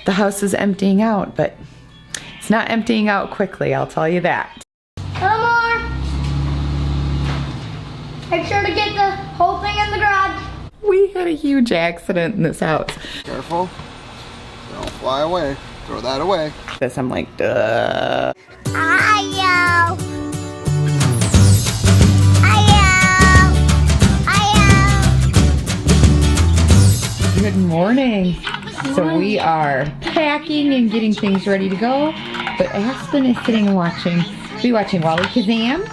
The house is emptying out, but it's not emptying out quickly, I'll tell you that. More. Make sure to get the whole thing in the garage. We had a huge accident in this house. Careful. Don't fly away. Throw that away. This, I'm like, duh. Ayo. Good morning. So we are packing and getting things ready to go, but Aspen is sitting and watching. He's watching Wally Kazam.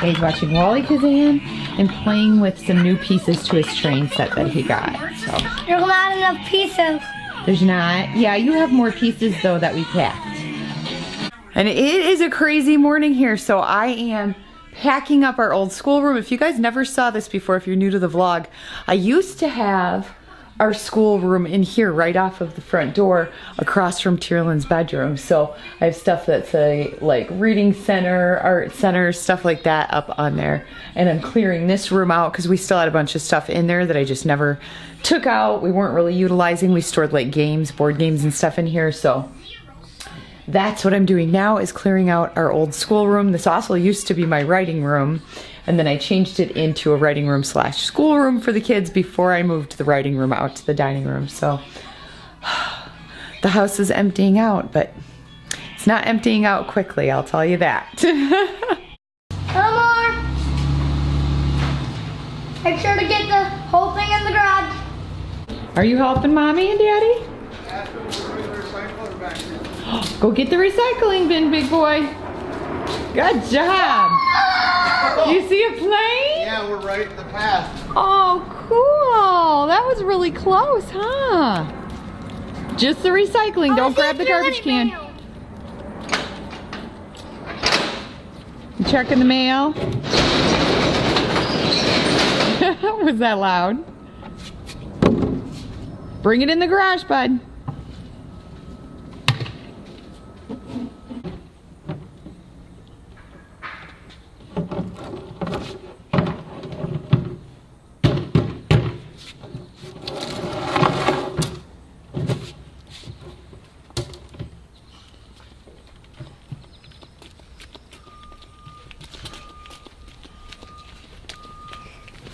He's watching Wally Kazam and playing with some new pieces to his train set that he got. So There's not enough pieces. there's not. Yeah, you have more pieces though that we packed. And it is a crazy morning here, so I am packing up our old schoolroom. If you guys never saw this before, if you're new to the vlog, I used to have our schoolroom in here right off of the front door across from Tearlyn's bedroom. So I have stuff that's a like reading center, art center, stuff like that up on there. And I'm clearing this room out because we still had a bunch of stuff in there that I just never took out. We weren't really utilizing. We stored like games, board games and stuff in here. So that's what I'm doing now, is clearing out our old schoolroom. This also used to be my writing room, and then I changed it into a writing room / schoolroom for the kids before I moved the writing room out to the dining room. So the house is emptying out, but it's not emptying out quickly, I'll tell you that. More. Make sure to get the whole thing in the garage. Are you helping Mommy and Daddy? Go get the recycling bin, big boy. Good job. You see a plane? Yeah, we're right in the path. Oh, cool. That was really close, huh? Just the recycling. Don't grab the garbage can. You checking the mail? Was that loud? Bring it in the garage, bud.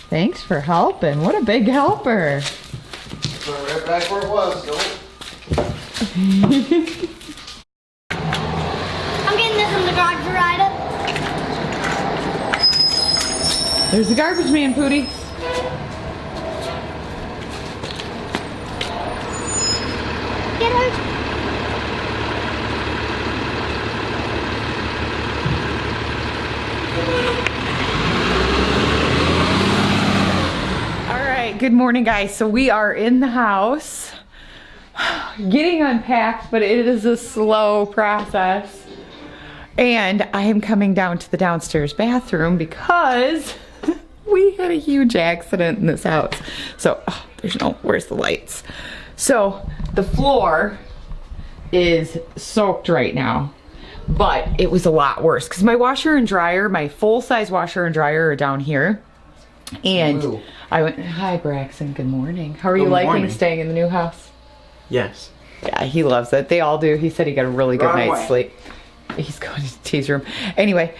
Thanks for helping. What a big helper. Put it right back where it was. I'm getting this in the garage to ride it. There's the garbage man, Pootie. Get her. Good morning, guys. So we are in the house getting unpacked, but it is a slow process. And I am coming down to the downstairs bathroom because we had a huge accident in this house. So where's the lights? So the floor is soaked right now, but it was a lot worse because my washer and dryer, my full-size washer and dryer are down here. And Ooh. I went, hi Braxen, good morning. How are you liking staying in the new house? Yes. Yeah, he loves it. They all do. He said he got a really good night's sleep. He's going to T's room. Anyway,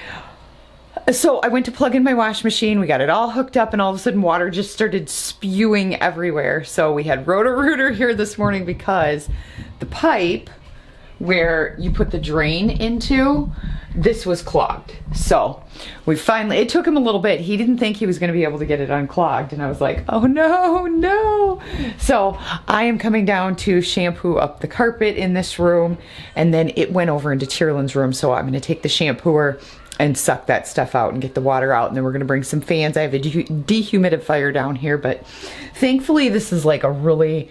so I went to plug in my wash machine. We got it all hooked up and all of a sudden water just started spewing everywhere. So we had Roto-Rooter here this morning because the pipe where you put the drain into, this was clogged. So we finally, it took him a little bit. He didn't think he was going to be able to get it unclogged. And I was like, oh no, no. So I am coming down to shampoo up the carpet in this room. And then it went over into Tearlyn's room. So I'm going to take the shampooer and suck that stuff out and get the water out. And then we're going to bring some fans. I have a dehumidifier down here, but thankfully this is like a really,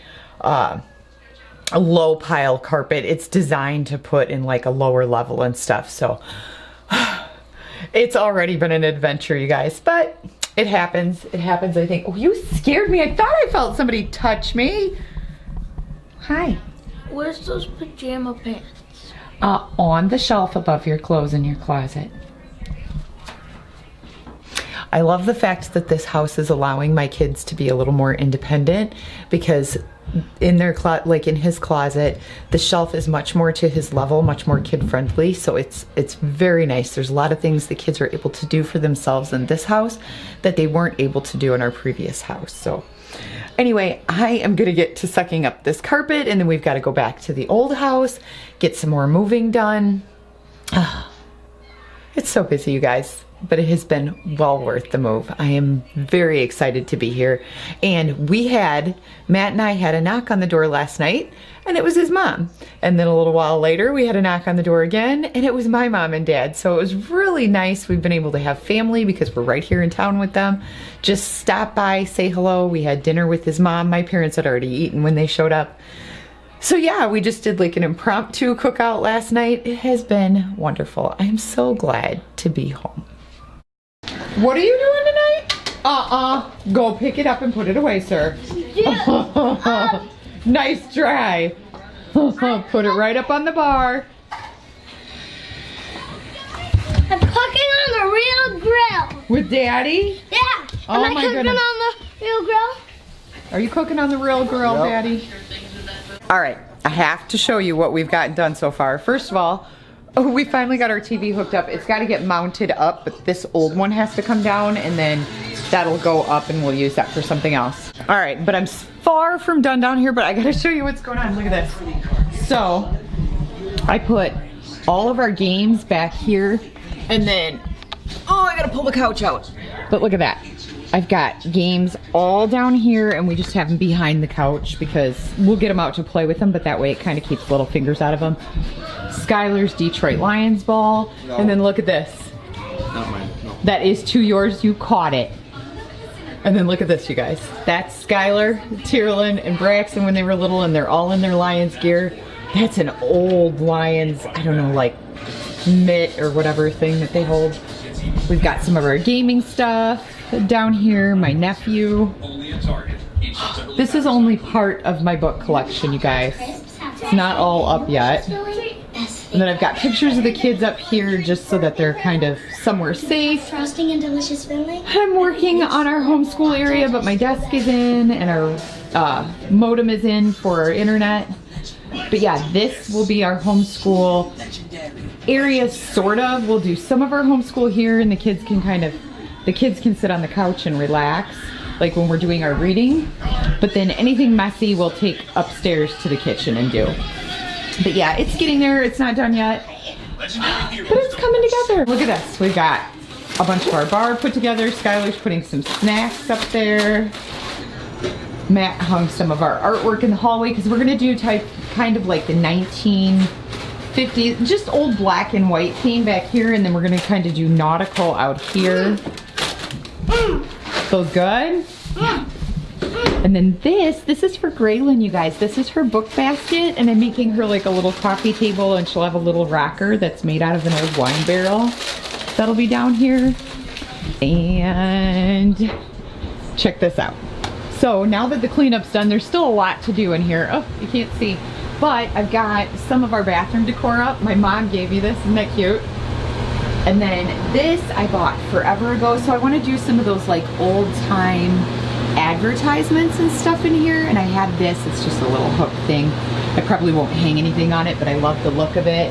a low pile carpet. It's designed to put in like a lower level and stuff. So it's already been an adventure, you guys, but it happens. It happens, I think. Oh, you scared me. I thought I felt somebody touch me. Hi. Where's those pajama pants? On the shelf above your clothes in your closet. I love the fact that this house is allowing my kids to be a little more independent because in their like in his closet, the shelf is much more to his level, much more kid friendly. So it's very nice. There's a lot of things the kids are able to do for themselves in this house that they weren't able to do in our previous house. So anyway, I am gonna get to sucking up this carpet, and then we've got to go back to the old house, get some more moving done. It's so busy, you guys, but it has been well worth the move. I am very excited to be here. And Matt and I had a knock on the door last night, and it was his mom. And then a little while later, we had a knock on the door again, and it was my mom and dad. So it was really nice. We've been able to have family because we're right here in town with them. Just stop by, say hello. We had dinner with his mom. My parents had already eaten when they showed up. So yeah, we just did like an impromptu cookout last night. It has been wonderful. I'm so glad to be home. What are you doing tonight? Go pick it up and put it away, sir. Yeah. Nice try. Put it right up on the bar. I'm cooking on the real grill. With Daddy? Yeah. Oh Am I my cooking goodness. on the real grill? Are you cooking on the real grill, Yep. Daddy? All right, I have to show you what we've gotten done so far. First of all, we finally got our TV hooked up. It's got to get mounted up, but this old one has to come down, and then that'll go up, and we'll use that for something else. All right, but I'm far from done down here, but I got to show you what's going on. Look at this. So I put all of our games back here, and then, oh, I got to pull the couch out. But look at that. I've got games all down here, and we just have them behind the couch because we'll get them out to play with them, but that way it kind of keeps little fingers out of them. Skylur's Detroit Lions ball, and then look at this. Not mine. No. That is to yours. You caught it. And then look at this, you guys. That's Skylur, Tearlyn, and Braxen when they were little, and they're all in their Lions gear. That's an old Lions, I don't know, like mitt or whatever thing that they hold. We've got some of our gaming stuff down here, my nephew. This is only part of my book collection, you guys. It's not all up yet. And then I've got pictures of the kids up here just so that they're kind of somewhere safe. Frosting and delicious filling. I'm working on our homeschool area, but my desk is in and our modem is in for our internet. But yeah, this will be our homeschool area, sort of. We'll do some of our homeschool here, and the kids can sit on the couch and relax, like when we're doing our reading. But then anything messy we'll take upstairs to the kitchen and do. But yeah, it's getting there. It's not done yet, but it's coming together. Look at this. We've got a bunch of our bar put together. Skylur's putting some snacks up there. Matt hung some of our artwork in the hallway because we're gonna do kind of like the 1950s, just old black and white theme back here, and then we're gonna kind of do nautical out here. Feels good? Yeah. And then this is for Graelynn, you guys. This is her book basket, and I'm making her like a little coffee table, and she'll have a little rocker that's made out of an old wine barrel. That'll be down here. And check this out. So now that the cleanup's done, there's still a lot to do in here. Oh, you can't see. But I've got some of our bathroom decor up. My mom gave me this, isn't that cute? And then this I bought forever ago. So I want to do some of those like old time advertisements and stuff in here. And I have this, it's just a little hook thing. I probably won't hang anything on it, but I love the look of it.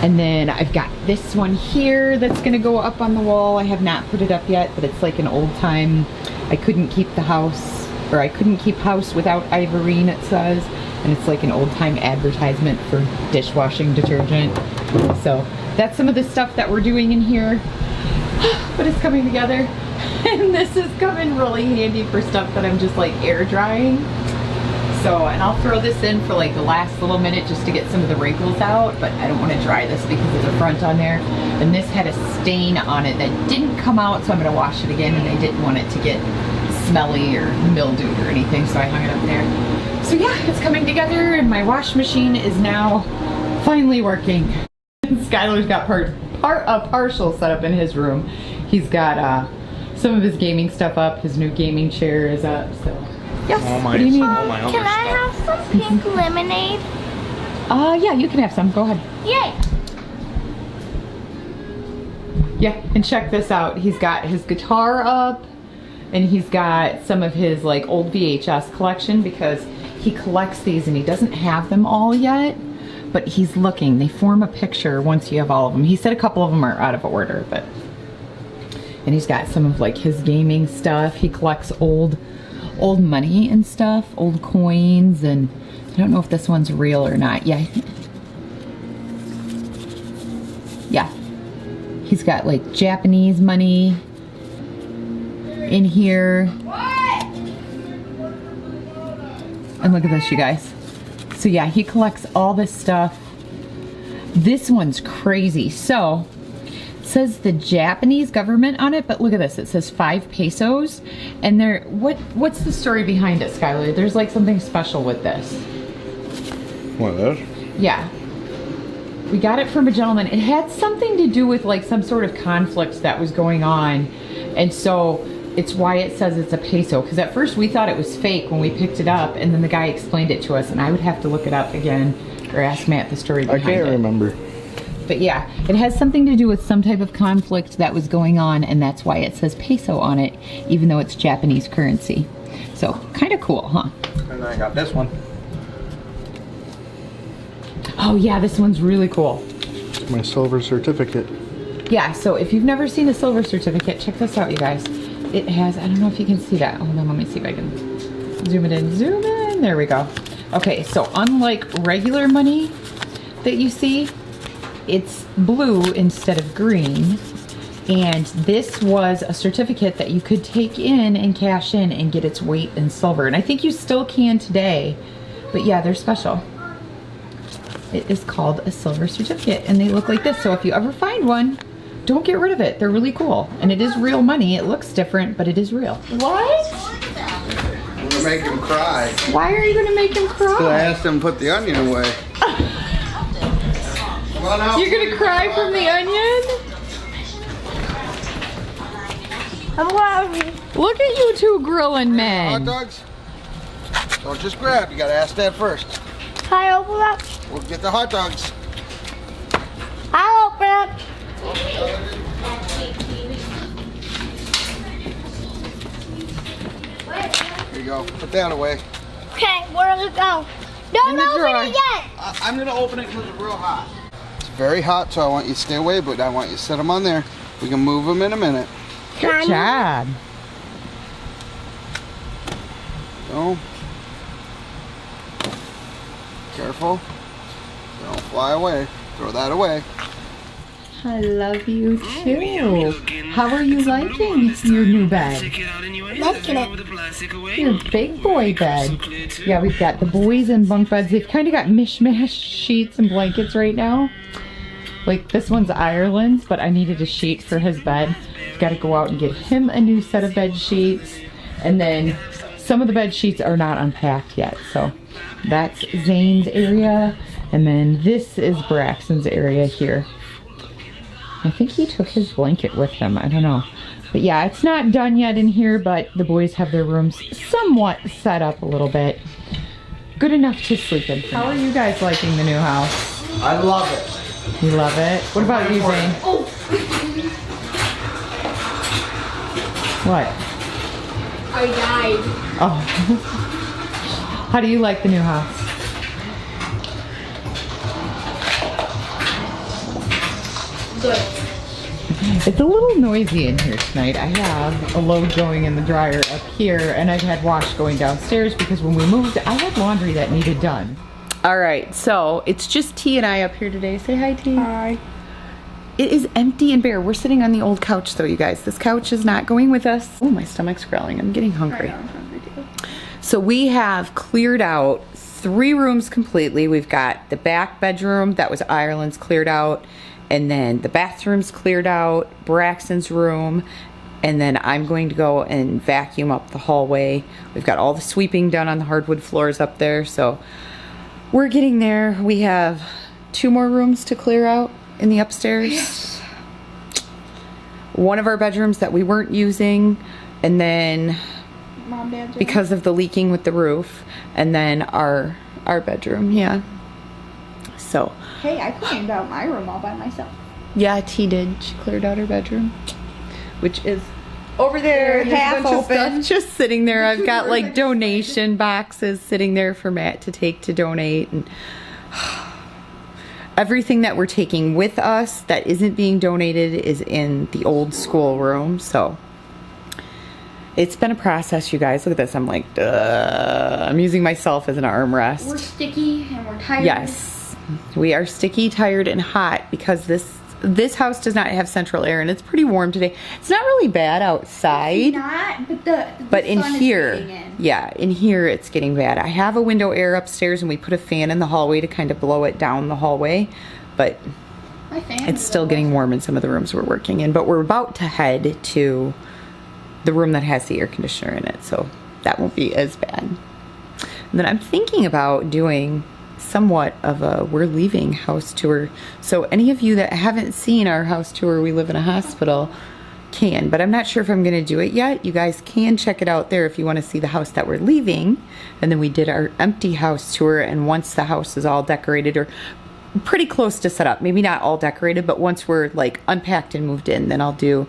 And then I've got this one here that's gonna go up on the wall. I have not put it up yet, but it's like an old time, I couldn't keep house without Ivorine, it says. And it's like an old time advertisement for dishwashing detergent. So that's some of the stuff that we're doing in here. But it's coming together. And this is coming really handy for stuff that I'm just like air drying. So, and I'll throw this in for like the last little minute just to get some of the wrinkles out, but I don't want to dry this because of the front on there. And this had a stain on it that didn't come out, so I'm going to wash it again, and I didn't want it to get smelly or mildewed or anything, so I hung it up there. So yeah, it's coming together, and my wash machine is now finally working. Skylur's got a partial setup in his room. He's got some of his gaming stuff up. His new gaming chair is up, so yes. What do you need? Can I have some pink lemonade? Yeah, you can have some. Go ahead. Yay! Yeah, and check this out. He's got his guitar up, and he's got some of his like old VHS collection because He collects these and he doesn't have them all yet, but he's looking. They form a picture once you have all of them. He said a couple of them are out of order, but... And he's got some of like his gaming stuff. He collects old money and stuff, old coins, and I don't know if this one's real or not. Yeah. Yeah. He's got like Japanese money in here. And look at this, you guys. So yeah, he collects all this stuff. This one's crazy. So it says the Japanese government on it, but look at this. It says 5 pesos. And there, what's the story behind it, Skylur? There's like something special with this. What, this? Yeah. We got it from a gentleman. It had something to do with like some sort of conflict that was going on. And so it's why it says it's a peso. Because at first we thought it was fake when we picked it up. And then the guy explained it to us. And I would have to look it up again or ask Matt the story behind it. I can't remember. But yeah, it has something to do with some type of conflict that was going on, and that's why it says peso on it, even though it's Japanese currency. So, kind of cool, huh? And then I got this one. Oh yeah, this one's really cool. It's my silver certificate. Yeah, so if you've never seen a silver certificate, check this out, you guys. It has, I don't know if you can see that. Hold on, let me see if I can zoom it in. Zoom in, there we go. Okay, so unlike regular money that you see, it's blue instead of green, and this was a certificate that you could take in and cash in and get its weight in silver, and I think you still can today, but yeah, they're special. It is called a silver certificate, and they look like this, so if you ever find one, don't get rid of it. They're really cool, and it is real money. It looks different, but it is real. What? I'm gonna make him cry. Why are you gonna make him cry? So I asked him to put the onion away. You're gonna cry from the onion? Look at you two grilling men. Hot dogs? Don't just grab, you gotta ask Dad first. Can I open up? We'll get the hot dogs. I'll open up. Here you go, put that away. Okay, where does it go? Don't open drawer. it yet. I'm gonna open it because it's real hot. It's very hot, so I want you to stay away, but I want you to set them on there. We can move them in a minute. Good job. Go. Careful. Don't fly away. Throw that away. I love you too. How are you liking your new bed? Liking it. Your big boy bed. Yeah, we've got the boys in bunk beds. They've kind of got mishmash sheets and blankets right now. Like this one's Ireland's, but I needed a sheet for his bed. I've got to go out and get him a new set of bed sheets. And then some of the bed sheets are not unpacked yet. So that's Zane's area. And then this is Braxen's area here. I think he took his blanket with him. I don't know. But yeah, it's not done yet in here, but the boys have their rooms somewhat set up a little bit. Good enough to sleep in. How are you guys liking the new house? I love it. You love it? What about you, Zane? Oh. What? I died. Oh. How do you like the new house? Good. It's a little noisy in here tonight. I have a load going in the dryer up here, and I've had wash going downstairs because when we moved, I had laundry that needed done. All right, so it's just T and I up here today. Say hi, T. Hi. It is empty and bare. We're sitting on the old couch though, you guys. This couch is not going with us. Oh, my stomach's growling. I'm getting hungry. I'm hungry too. So we have cleared out 3 rooms completely. We've got the back bedroom that was Ireland's cleared out, and then the bathroom's cleared out, Braxen's room, and then I'm going to go and vacuum up the hallway. We've got all the sweeping done on the hardwood floors up there, so we're getting there. We have 2 more rooms to clear out in the upstairs. Yes. One of our bedrooms that we weren't using, and then Mom, Dad's room. because of the leaking with the roof, and then our bedroom, yeah. So Hey, I cleaned out my room all by myself. yeah, T did. She cleared out her bedroom, which is over there, There's a half bunch of open, stuff. just sitting there. I've got like Perfect. donation boxes sitting there for Matt to take to donate, and everything that we're taking with us that isn't being donated is in the old school room. So it's been a process, you guys. Look at this. I'm like, I'm using myself as an armrest. We're sticky and we're tired. Yes, we are sticky, tired, and hot because this house does not have central air, and it's pretty warm today. It's not really bad outside. It's not, but the But in sun is here, getting in. yeah, in here it's getting bad. I have a window air upstairs, and we put a fan in the hallway to kind of blow it down the hallway, but My fan it's is still getting warm in some of the rooms we're working in. But we're about to head to the room that has the air conditioner in it, so that won't be as bad. And then I'm thinking about doing somewhat of a we're leaving house tour. So any of you that haven't seen our house tour, we live in a hospital, can, but I'm not sure if I'm going to do it yet. You guys can check it out there if you want to see the house that we're leaving. And then we did our empty house tour, and once the house is all decorated or pretty close to set up, maybe not all decorated, but once we're like unpacked and moved in, then I'll do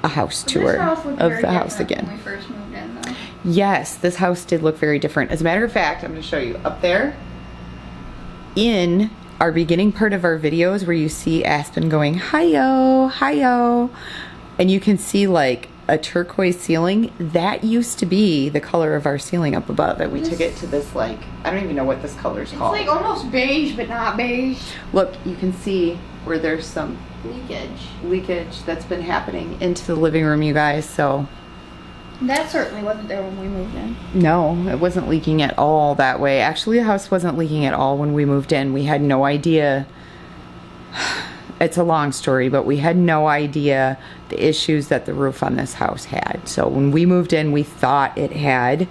a house tour of the house again. When we first moved in, though. Yes, this house did look very different. As a matter of fact, I'm going to show you up there in our beginning part of our videos where you see Aspen going, hi-yo, hi-yo, and you can see like a turquoise ceiling. That used to be the color of our ceiling up above, and we took it to this like, I don't even know what this color's called. It's like almost beige, but not beige. Look, you can see where there's some Leakage. that's been happening into the living room, you guys, so That certainly wasn't there when we moved in. no, it wasn't leaking at all that way. Actually, the house wasn't leaking at all when we moved in. We had no idea. It's a long story, but we had no idea the issues that the roof on this house had. So when we moved in, we thought it had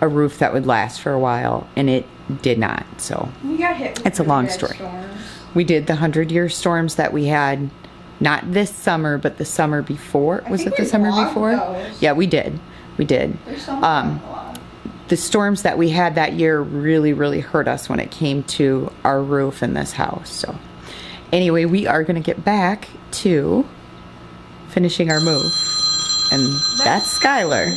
a roof that would last for a while, and it did not. So We got hit with It's a pretty long bad story. storms. we did the 100-year storms that we had, not this summer, but the summer before. Was think it the we summer logged before? those. Yeah, we did. We did. There's some The storms that we had that year really, really hurt us when it came to our roof in this house. So anyway, we are going to get back to finishing our move. And that's Skylur.